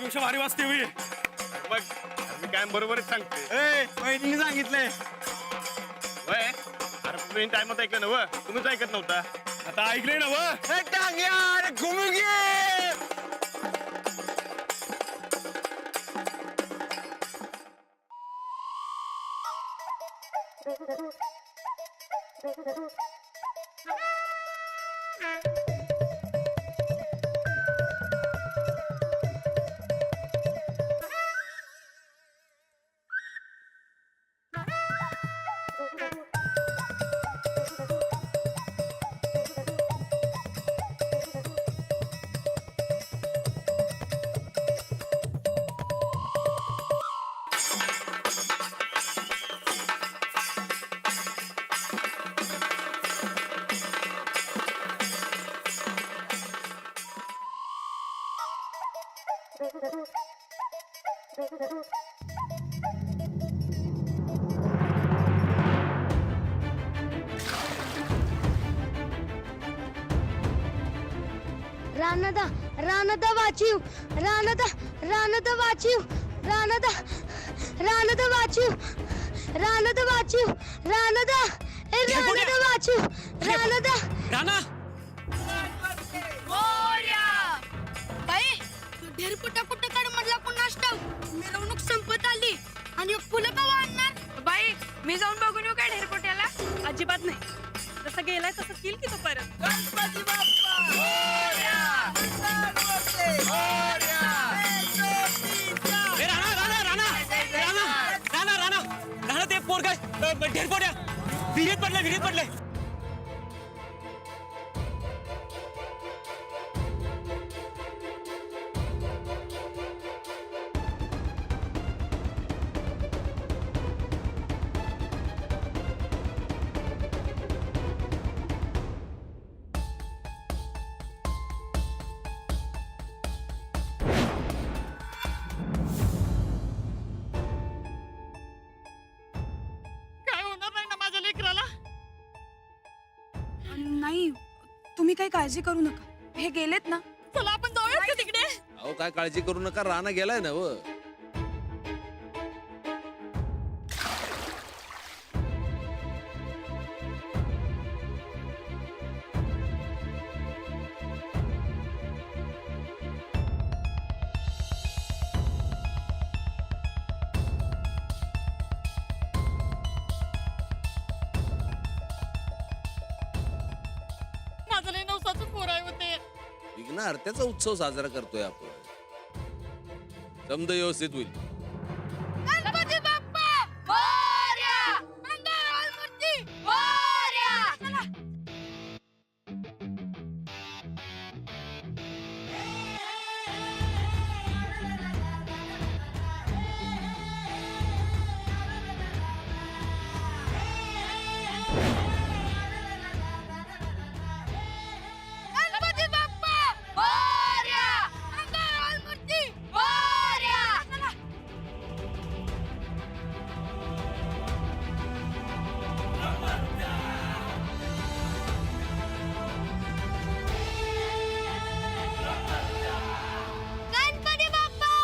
माझ्यापेक्षा भारी वाजते होई. बघ मी काय बरोबरच सांगते. वहिनीने सांगितलंय. वय अरे तुम्ही टाइमात ऐकलं ना व तुम्हीच ऐकत नव्हता. आता ऐकलंय ना व टांग्या अरे घुमू घे. रानदा रानदा वाचीव रानदा रानदा वाचीव रानदा रानदा वाचीव रानदा वाचीव रानदा रानदा वाचीव रानदा राणा बाई तू ढेरपुटा कुठं काढ म्हटला पुन्हा स्टव मिरवणूक संपत आली आणि फुलं का वाढणार बाई मी जाऊन बघून येऊ काय ढेरपोट्याला? अजिबात नाही. जसं गेलाय तसं येईल की तो परत. गणपती बाप्पा राणा ते पोरगा ढेरपोड्या विहिरीत पडलंय. काय होणार नाही ना माझ्या लेकराला? नाही तुम्ही काही काळजी करू नका. हे गेलेत ना. चला आपण जाऊयात का तिकडे? अहो काय काळजी करू नका. राणा गेलाय ना व. माझं लय नवसाचं पोर आहे होते. विघ्न हर्त्याचा उत्सव साजरा करतोय आपण. समद व्यवस्थित होईल. गणपती बाप्पा मोरया मंगळ मूर्ती मोरया चला गणपती बाप्पा मोरया मंगळ मूर्ती मोरया चला गणपती बाप्पा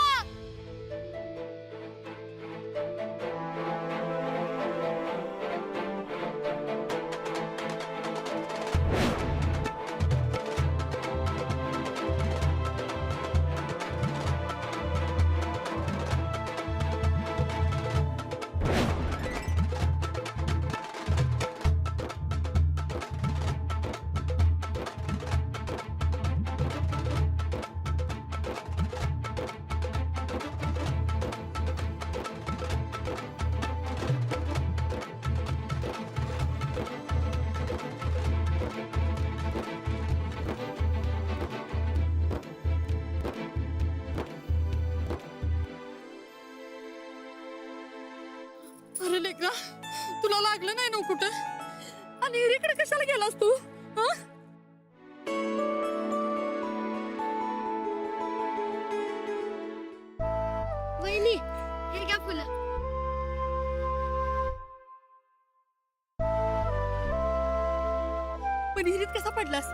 अरे लेकरा तुला लागलं नाही ना कुठं? आणि इकडे कशाला गेलास तू? वहिनी हे घ्या फुलं पण हिरीत कसा पडलास?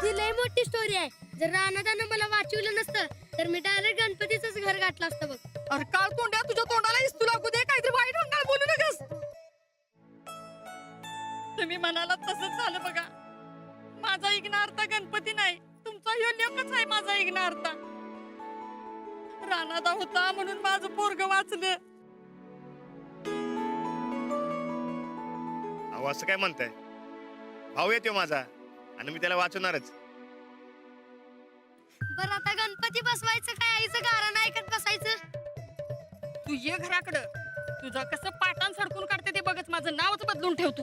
ही लय मोठी स्टोरी आहे. जर रानादानं मला वाचवलं नसतं तर मी डायरेक्ट गणपतीचंच घर घर गाठलं असतं बघ. अरे काळ तोंड्या, तुझ्या तोंडाला इस्तू लागू दे, काहीतरी वाईट अंगाल बोलू नकस. तुम्ही म्हणाला तसंच झालं बघा. माझा इग्नार्थ गणपती नाही, तुमचा ह्यो लेकच आहे माझा इग्नार्थ. रानादा होता म्हणून माझं पोरग वाचलं. अहो असं काय म्हणताय? भाऊ येतो माझा आणि मी त्याला वाचवणारच. बरं आता गणपती बसवायचं काय आईचं गाणं ऐकत बसायचं? तू ये घराकडं, तुझं कसं पाटान सडकून काढते ते बघच, माझं नावच बदलून ठेव तू.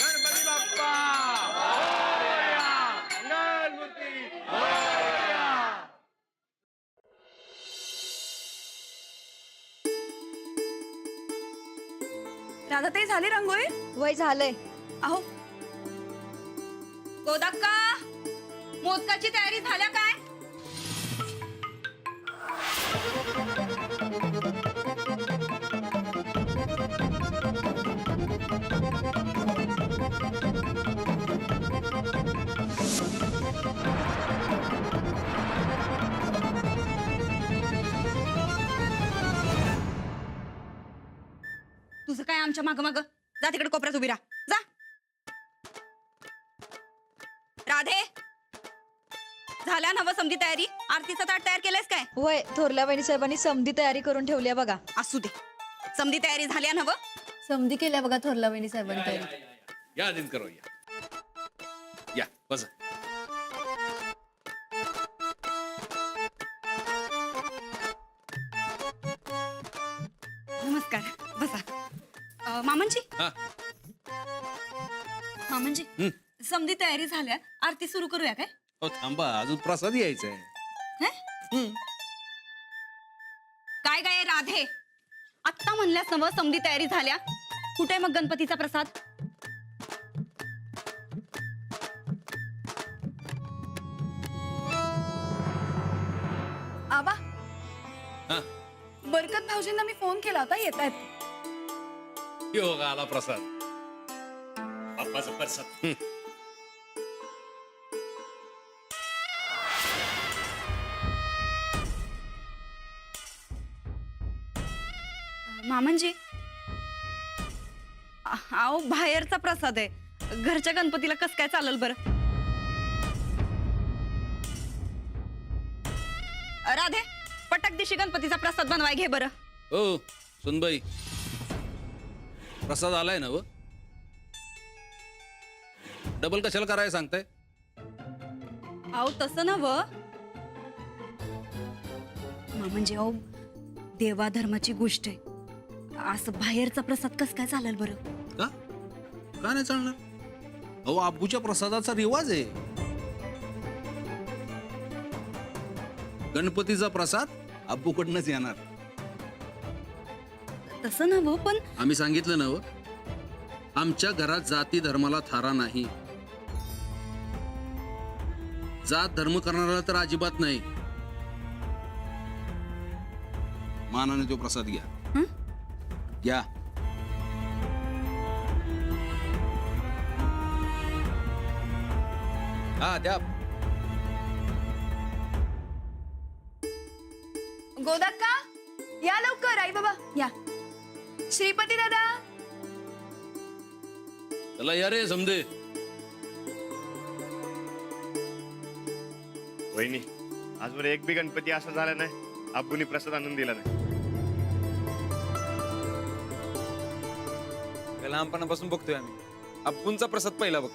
गणपती बाप्पा राधाताई झाली रांगोळी? वय झालंय. अहो गोदाक्का, मोदकाची तयारी झाल्या काय? तुझं काय आमच्या माग माग? जा तिकडे कोपऱ्यात उभी राहा, जा. राधे, झाल्या नव समधी तयारी? आरतीचं ताट तयार केलंयस काय? वय थोरल्या वहिनी साहेबांनी समधी तयारी करून ठेवली आहे बघा. असू दे, समधी तयारी झाल्या नव? समधी केल्या बघा थोरल्या वहिनी साहेबांनी तयारी. या दिनकर या बस. नमस्कार, बसा. मामांजी, हा मामांजी, समधी तयारी झाल्या, आरती सुरू करूया काय? हो थांबा, अजून प्रसाद यायचा आहे. हं? काय काय राधे, आत्ता म्हणल्यास नव समधी तयारी झाल्या, कुठे मग गणपतीचा प्रसाद? आबा, हा बरकत भाऊजींना मी फोन केला होता, येत आहेत. यो आला प्रसाद, बाप्पाचा प्रसाद. मामांजी, आओ बाहेरचा प्रसाद आहे, घरच्या गणपतीला कस काय चालेल बरं? राधे, पटक दिशी गणपतीचा प्रसाद बनवाय घे बरं. हो सुनबाई, प्रसाद आलाय ना व? डबल कशाला करायला सांगताय? अहो तसं ना व म्हणजे अहो देवा धर्माची गोष्ट आहे, असं बाहेरचा प्रसाद कस काय चालेल बरं? का का नाही चालणार? अहो आब्बूच्या प्रसादाचा रिवाज आहे. गणपतीचा प्रसाद आब्बूकडनंच येणार. तसं ना व पण आम्ही सांगितलं ना व, आमच्या घरात जाती धर्माला थारा नाही. जात धर्म करणारा तर अजिबात नाही. मानाने तो प्रसाद घ्या. हं? घ्या. हा द्या. गोदाक्का या लवकर, आई बाबा या. श्रीपती दादा चला या रे समदे. वहिनी, आजवर एक बी गणपती असा झाला नाही आब्बूनी प्रसाद आणून दिला नाही. लहानपणापासून बघतोय आम्ही. अब्बूंचा प्रसाद पहिला बघ.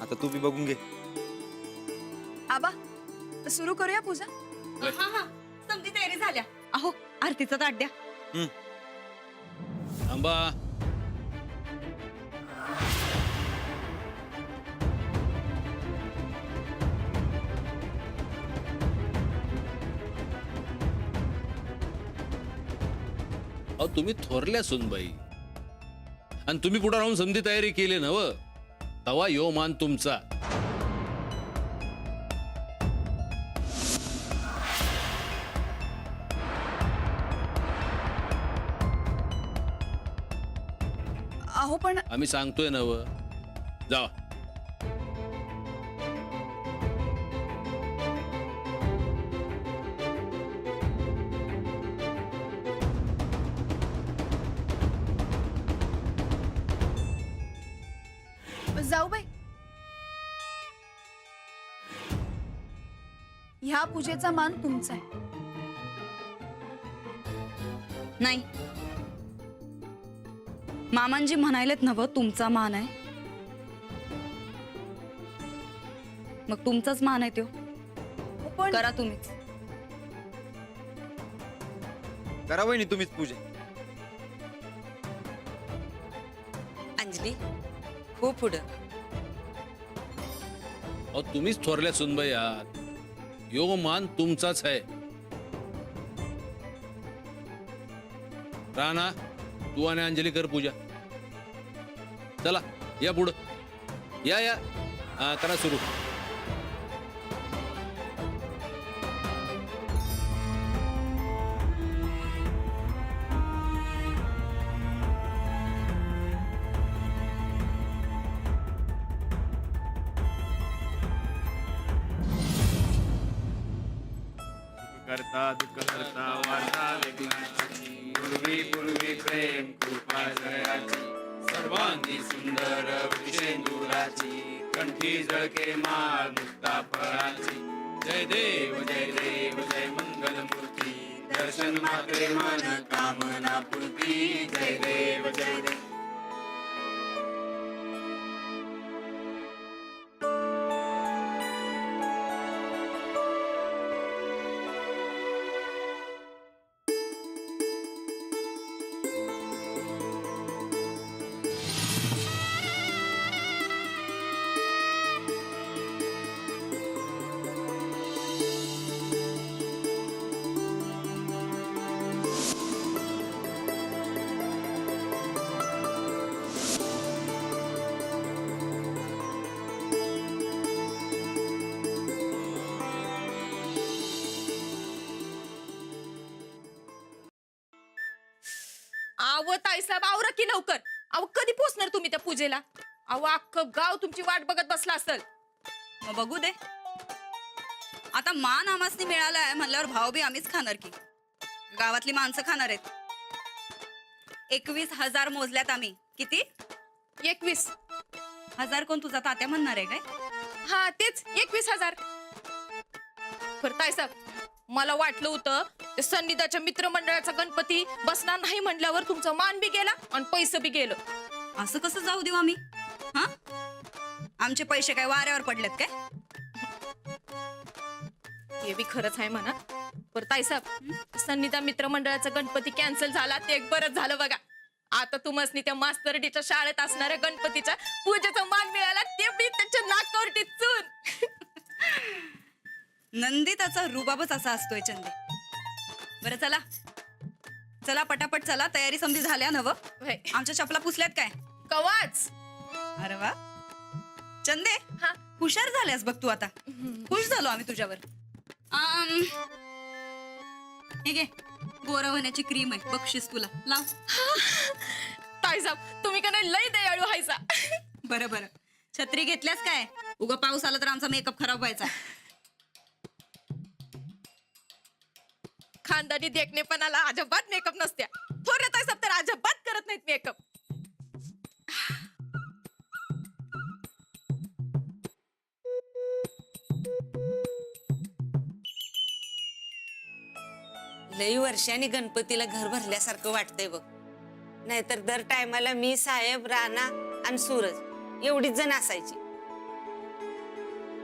आता तू बी बघून घे. आबा सुरू करूया पूजा. हा हा समधी तयारी झाल्या. अहो आरतीचा ताट द्या. थांबा. अहो तुम्ही थोरल्या सुनबाई आणि तुम्ही पुढे राहून समधी तयारी केली ना व, तवा यो मान तुमचा. अहो पण आम्ही सांगतोय ना व, जा. जाऊ बाई, ह्या पूजेचा मान तुमचा आहे. नाही मामांजी म्हणायलेत नव तुमचा मान आहे, मग तुमचाच मान आहे तो. पण करा तुम्हीच. करा वहिनी तुम्हीच पूजा. अंजली हो पुढं. अहो तुम्हीच थोरल्या सुनबाई आहात, यो मान तुमचाच आहे. राणा तू आणि अंजली कर पूजा. चला या पुढं या या. हा करा सुरू. करता दुःख करता वार्ता विघ्नाची, पूर्वी पूर्वी प्रेम कृपा जयाची, सर्वांगी सुंदर विषेंदुराची, कंठी जळके माळ मुक्ता फळाची. जय देव जय मंगल मूर्ती, दर्शन मात्रे मन कामना पूर्ती. जय देव जय देव. अहो ताईसाहेब आवरा की लवकर. अहो कधी पोचणार तुम्ही त्या पूजेला? अहो अख्खं गाव तुमची वाट बघत बसला असेल. मग बघू दे. आता मान आमासनी मिळालाय म्हणल्यावर भाव बी आम्हीच खाणार की. गावातली माणसं खाणार आहेत. 21,000 मोजल्यात आम्ही. किती? 21,000 कोण तुझा तात्या म्हणणार आहे काय? हा तेच 21,000. बरं ताईसाहेब मला वाटलं होतं ते सन्निधाच्या मित्रमंडळाचा गणपती बसणार नाही म्हणल्यावर तुमचा मान बी गेला आणि पैसे बी गेलं. असं कसं जाऊ देऊ आम्ही? हा आमचे पैसे काय वाऱ्यावर पडलेत काय? हे बी खरंच आहे म्हणा. बरं ताईसाहेब, सन्निधा मित्रमंडळाचा गणपती कॅन्सल झाला ते एक बरंच झालं बघा. आता तुम्हाला त्या मास्तरडीच्या शाळेत असणाऱ्या गणपतीच्या पूजेचा मान मिळाला, ते बी त्याच्या नाकावर टिचून. नंदिताचा रुबाबच असा असतोय चंदे. बरं चला चला पटापट चला, तयारी समधी झाल्या नव. व्हय. आमच्या चपला पुसल्यात काय? कवाच. अरे वा चंदे, हा. हुशार झाल्यास बघ तू आता. खुश झालो आम्ही तुझ्यावर. हे घे, गोरा होण्याची क्रीम आहे, बक्षीस तुला. लाव. ताईसाहेब, तुम्ही का नाही लय दयाळू व्हायचा. बरं बरं, छत्री घेतल्यास काय? उगा पाऊस आला तर आमचा मेकअप खराब व्हायचा. खानदानी देखणेपणाला अजिबात मेकअप नसत्या. थोड्या ताईसाहेब तर अजिबात करत नाहीत मेकअप. लई वर्षांनी गणपतीला घर भरल्यासारखं वाटतंय बघ. नाहीतर दर टायमाला मी, साहेब, राणा आणि सूरज एवढीच जण असायची.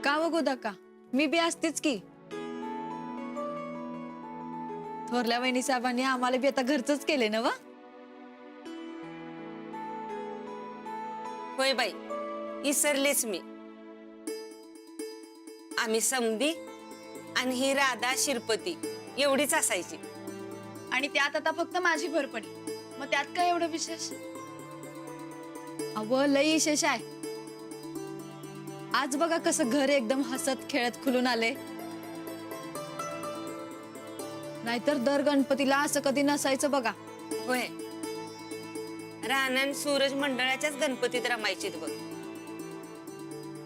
का व गोदा का, मी बी असतेच की. थोरल्या वहिनी साहेबांनी आम्हाला बी आता घरचंच केले ना वा. होय बाई, इसरलेच मी. आम्ही समधी आणि ही राधा शिरपती एवढीच असायची. आणि त्यात आता फक्त माझी भर पडली. मग त्यात काय एवढं विशेष? अव लई विशेष आहे. आज बघा कसं घर एकदम हसत खेळत खुलून आले. नाहीतर दर गणपतीला असं कधी नसायचं बघा. होय, राणा आणि सूरज मंडळाच्याच गणपतीत रमायचीत बघ.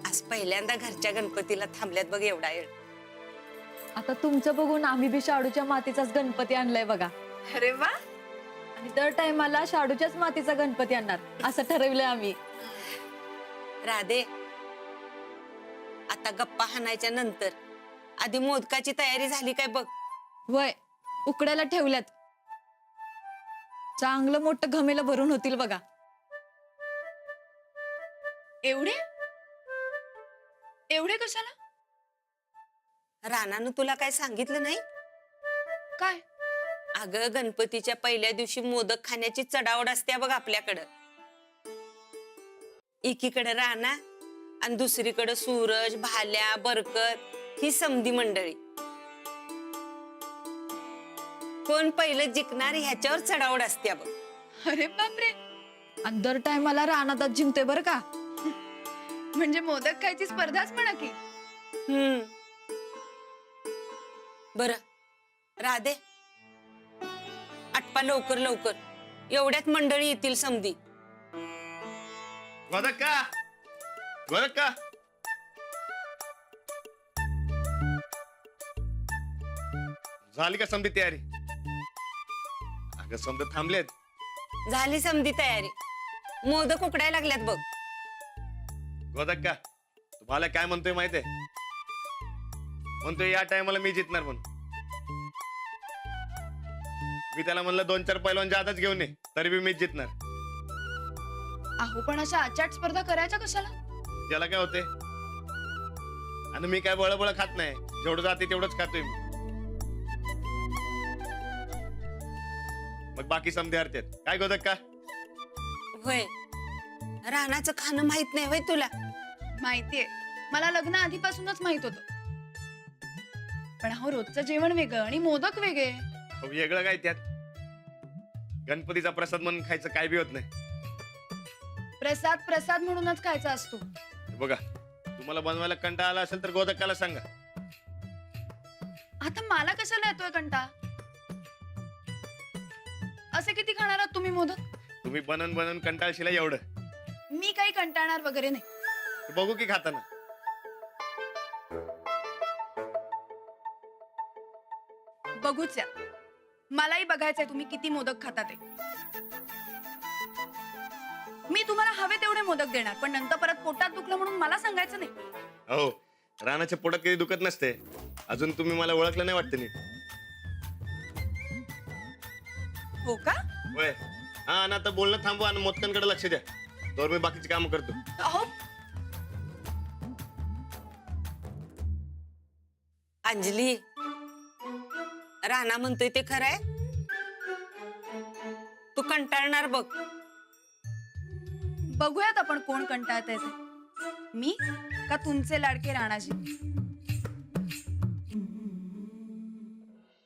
आज पहिल्यांदा घरच्या गणपतीला थांबल्यात बघ एवढा वेळ. आता तुमचं बघून आम्ही बी शाडूच्या मातीचाच गणपती आणलाय बघा. अरे वा. आणि दर टाइमाला शाडूच्याच मातीचा गणपती आणणार असं ठरवलंय आम्ही. राधे, आता गप्पा हाणायच्या नंतर आधी मोदकाची तयारी झाली काय बघ. वय उकडायला ठेवल्यात. चांगलं मोठं घमेला भरून होतील बघा. एवढे एवढे कशाला? राणानं तुला काय सांगितलं नाही? काय? अगं, गणपतीच्या पहिल्या दिवशी मोदक खाण्याची चढावड असते बघ आपल्याकडं. एकीकडे राणा आणि दुसरीकडे सूरज, भाल्या, बरकत ही समधी मंडळी. कोण पहिलं जिंकणार ह्याच्यावर चढावड असते बघ. अरे बापरे. आणि दर टायमाला रानात जिंकते बरं का. म्हणजे मोदक खायची स्पर्धाच म्हणा की. बर राधे, आटपा लवकर लवकर, एवढ्यात मंडळी येतील समधी. गोदक का, गोदक का. झाली का समधी तयारी? अगं समजा थांबलेत. झाली समधी तयारी. मोदक उकडायला लागल्यात बघ. गोदक का, तुम्हाला काय म्हणतोय माहितीये? म्हणतोय या टायमाला मी जिंकणार म्हणून. मी त्याला म्हणलं 2-4 पैलवान जादाच घेऊन ये, तरी बी मीच जिंकणार. अहो पण अशा आचाट स्पर्धा करायच्या कशाला? त्याला काय होते? आणि मी काय बळबळ खात नाही, जेवढं जाते तेवढंच खातोय मी. मग बाकी समधी हरतात काय गोदक का? होय, रानाचं खाणं माहित नाही होय तुला? माहितीये, मला लग्न आधीपासूनच माहित होतं. पण अहो रोजचं जेवण वेगळं आणि मोदक वेगळे. वेगळं काय त्यात? गणपतीचा प्रसाद म्हणून खायचं काय बी होत नाही. प्रसाद प्रसाद म्हणूनच खायचा असतो. बघा, तुम्हाला बनवायला कंटाळा आला असेल तर गोदकाला सांगा. आता मला कशाला येतोय कंटाळा? असे किती खाणार आहात तुम्ही मोदक? तुम्ही बनन बनन कंटाळशीला एवढं. मी काही कंटाळणार वगैरे नाही. बघू की खाताना. बघूच या. मलाही बघायचंय तुम्ही किती मोदक खाता ते. मी तुम्हाला हवे तेवढे मोदक देणार, पण नंतर परत पोटात दुखलं म्हणून मला सांगायचं नाही. हो, रानाच्या पोटात कधी दुखत नसते. अजून तुम्ही मला ओळखलं नाही वाटतं नीट. हो का? होय. हा ना, आता बोलणं थांबवा आणि मोदकांकडे लक्ष द्या. तर मी बाकीची कामं करतो. अहो अंजली, राणा म्हणतोय ते खरंय? तू कंटाळणार बघ. बघूयात आपण कोण कंटाळत आहे ते. मी का तुमचे लाडके राणाजी.